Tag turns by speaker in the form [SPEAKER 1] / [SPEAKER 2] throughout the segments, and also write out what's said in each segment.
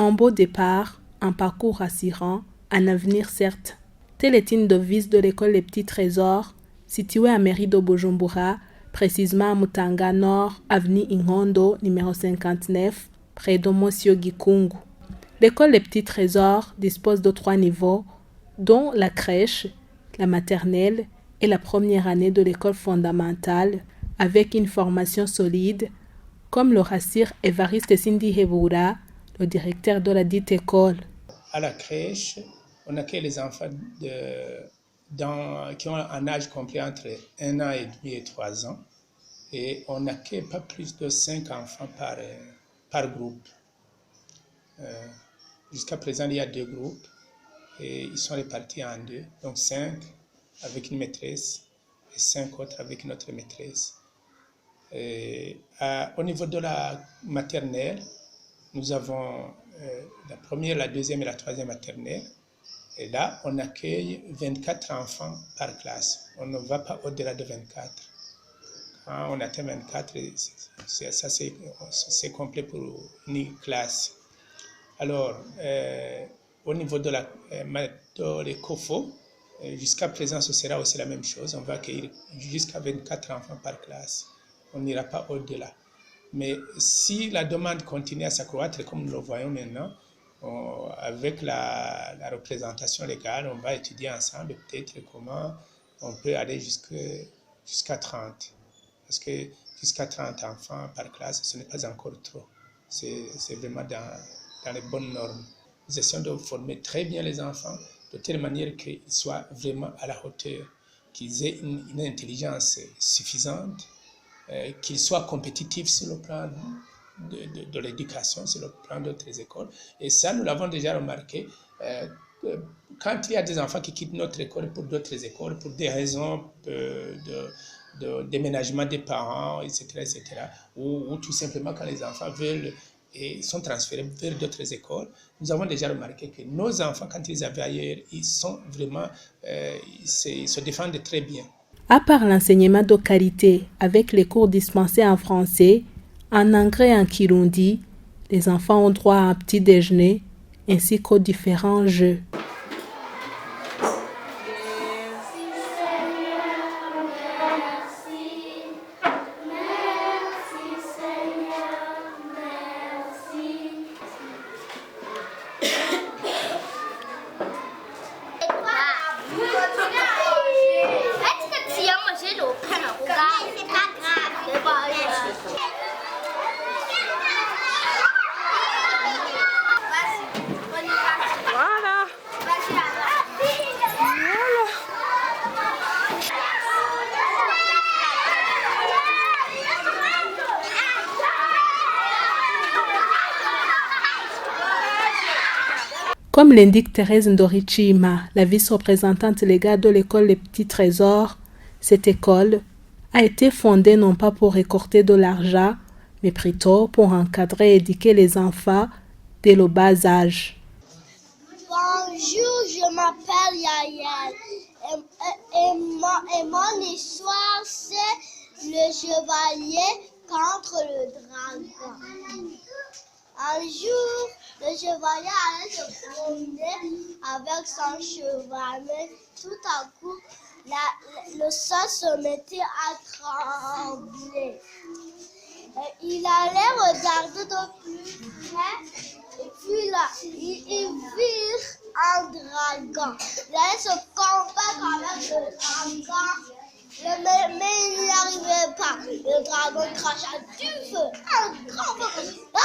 [SPEAKER 1] Un beau départ, un parcours rassurant, un avenir certes. Telle est une devise de l'école Les Petits Trésors, située à mairie de Bujumbura, précisément à Mutanga Nord, avenue Ingondo, numéro 59, près de Monsieur Gikungu. L'école Les Petits Trésors dispose de 3 niveaux, dont la crèche, la maternelle et la première année de l'école fondamentale, avec une formation solide, comme le rassure Évariste Sindi Hebura, le directeur de la dite école.
[SPEAKER 2] À la crèche, on accueille les enfants qui ont un âge compris entre 1 an et demi et 3 ans. Et on n'accueille pas plus de 5 enfants par groupe. Jusqu'à présent, il y a 2 groupes et ils sont répartis en 2. Donc 5 avec une maîtresse et 5 autres avec une autre maîtresse. Au niveau de la maternelle, nous avons la première, la deuxième et la troisième maternelle. Et là, on accueille 24 enfants par classe. On ne va pas au-delà de 24. Quand on atteint 24, c'est complet pour une classe. Alors, au niveau de l'ECOFO, jusqu'à présent, ce sera aussi la même chose. On va accueillir jusqu'à 24 enfants par classe. On n'ira pas au-delà. Mais si la demande continue à s'accroître, comme nous le voyons maintenant, avec la représentation légale, on va étudier ensemble peut-être comment on peut aller jusqu'à 30. Parce que jusqu'à 30 enfants par classe, ce n'est pas encore trop. C'est vraiment dans les bonnes normes. Nous essayons de former très bien les enfants de telle manière qu'ils soient vraiment à la hauteur, qu'ils aient une intelligence suffisante, qu'ils soient compétitifs sur le plan de l'éducation, sur le plan d'autres écoles. Et ça, nous l'avons déjà remarqué. Quand il y a des enfants qui quittent notre école pour d'autres écoles, pour des raisons de déménagement des parents, etc., ou tout simplement quand les enfants veulent et sont transférés vers d'autres écoles, nous avons déjà remarqué que nos enfants, quand ils avaient ailleurs, ils sont vraiment, ils se défendent très bien.
[SPEAKER 1] À part l'enseignement de qualité avec les cours dispensés en français, en anglais et en kirundi, les enfants ont droit à un petit déjeuner ainsi qu'aux différents jeux. Comme l'indique Thérèse Ndorichima, la vice-représentante légale de l'école Les Petits Trésors, cette école a été fondée non pas pour récolter de l'argent, mais plutôt pour encadrer et éduquer les enfants dès le bas âge.
[SPEAKER 3] Bonjour, je m'appelle Yael et mon histoire c'est le chevalier contre le dragon. Un jour, le chevalier allait se promener avec son cheval, mais tout à coup, le sol se mettait à trembler. Et il allait regarder de plus près, et puis là, il vit un dragon. Il allait se combattre avec le dragon. Mais il n'y arrivait pas. Le dragon cracha du feu. Un grand feu. Ah!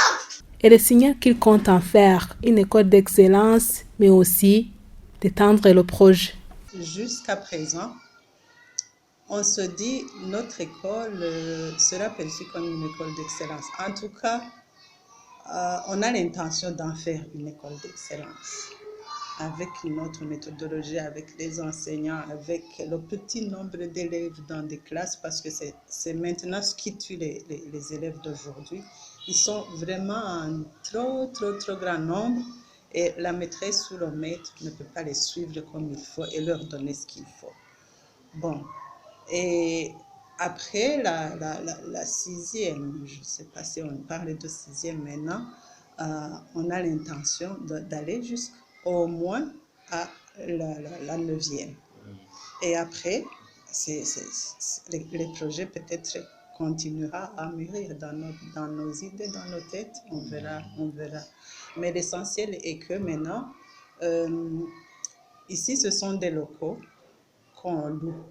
[SPEAKER 1] Et le signal qu'il compte en faire une école d'excellence, mais aussi d'étendre le projet.
[SPEAKER 4] Jusqu'à présent, on se dit notre école sera perçue comme une école d'excellence. En tout cas, on a l'intention d'en faire une école d'excellence avec notre méthodologie, avec les enseignants, avec le petit nombre d'élèves dans des classes, parce que c'est maintenant ce qui tue les élèves d'aujourd'hui. Ils sont vraiment en trop grand nombre et la maîtresse ou le maître ne peut pas les suivre comme il faut et leur donner ce qu'il faut. Bon, et après la sixième, je ne sais pas si on parle de sixième maintenant, on a l'intention d'aller jusqu'au moins à la 9e. Et après, les projets peut-être continuera à mûrir dans nos idées, dans nos têtes. On verra. Mais l'essentiel est que maintenant, ici, ce sont des locaux qu'on loue.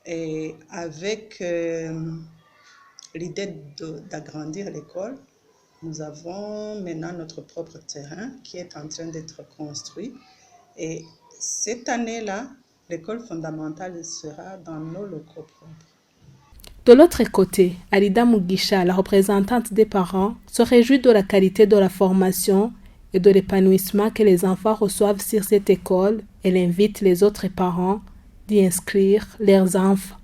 [SPEAKER 4] Et avec l'idée d'agrandir l'école, nous avons maintenant notre propre terrain qui est en train d'être construit. Et cette année-là, l'école fondamentale sera dans nos locaux propres.
[SPEAKER 1] De l'autre côté, Alida Mugisha, la représentante des parents, se réjouit de la qualité de la formation et de l'épanouissement que les enfants reçoivent sur cette école. Elle invite les autres parents d'y inscrire leurs enfants.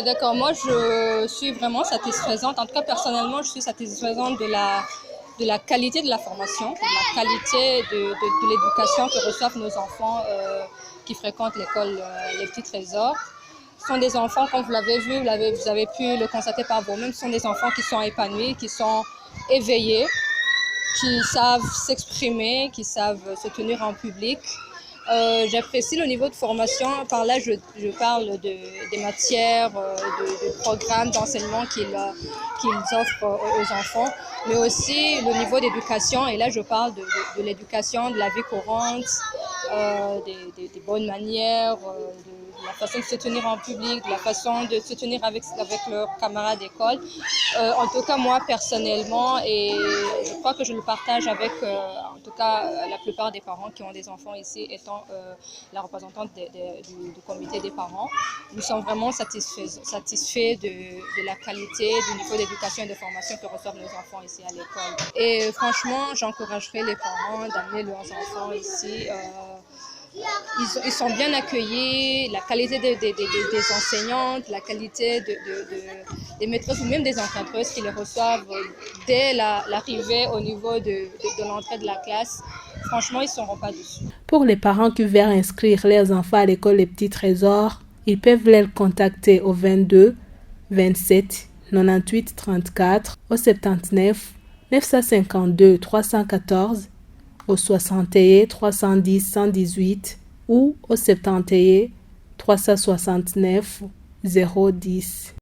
[SPEAKER 5] D'accord, moi je suis vraiment satisfaisante, en tout cas personnellement je suis satisfaisante de la qualité de la formation, de la qualité de l'éducation que reçoivent nos enfants qui fréquentent l'école Les Petits Trésors. Ce sont des enfants, comme vous l'avez vu, vous avez pu le constater par vous-même, ce sont des enfants qui sont épanouis, qui sont éveillés, qui savent s'exprimer, qui savent se tenir en public. J'apprécie le niveau de formation. Par là, je parle des matières, de programmes d'enseignement qu'ils offrent aux enfants, mais aussi le niveau d'éducation. Et là, je parle de l'éducation, de la vie courante, des bonnes manières, de la façon de se tenir en public, de la façon de se tenir avec leurs camarades d'école. En tout cas, moi, personnellement, et je crois que je le partage avec, en tout cas, la plupart des parents qui ont des enfants ici, étant la représentante du comité des parents, nous sommes vraiment satisfaits de la qualité, du niveau d'éducation et de formation que reçoivent nos enfants ici à l'école. Et franchement, j'encouragerais les parents d'amener leurs enfants ici. Ils sont bien accueillis, la qualité des enseignantes, la qualité des maîtresses ou même des encadreuses qui les reçoivent dès l'arrivée au niveau de l'entrée de la classe. Franchement, ils ne seront pas dessus.
[SPEAKER 1] Pour les parents qui veulent inscrire leurs enfants à l'école Les Petits Trésors, ils peuvent les contacter au 22 27 98 34, au 79 952 314, au 61 310 118 ou au 71 369 010.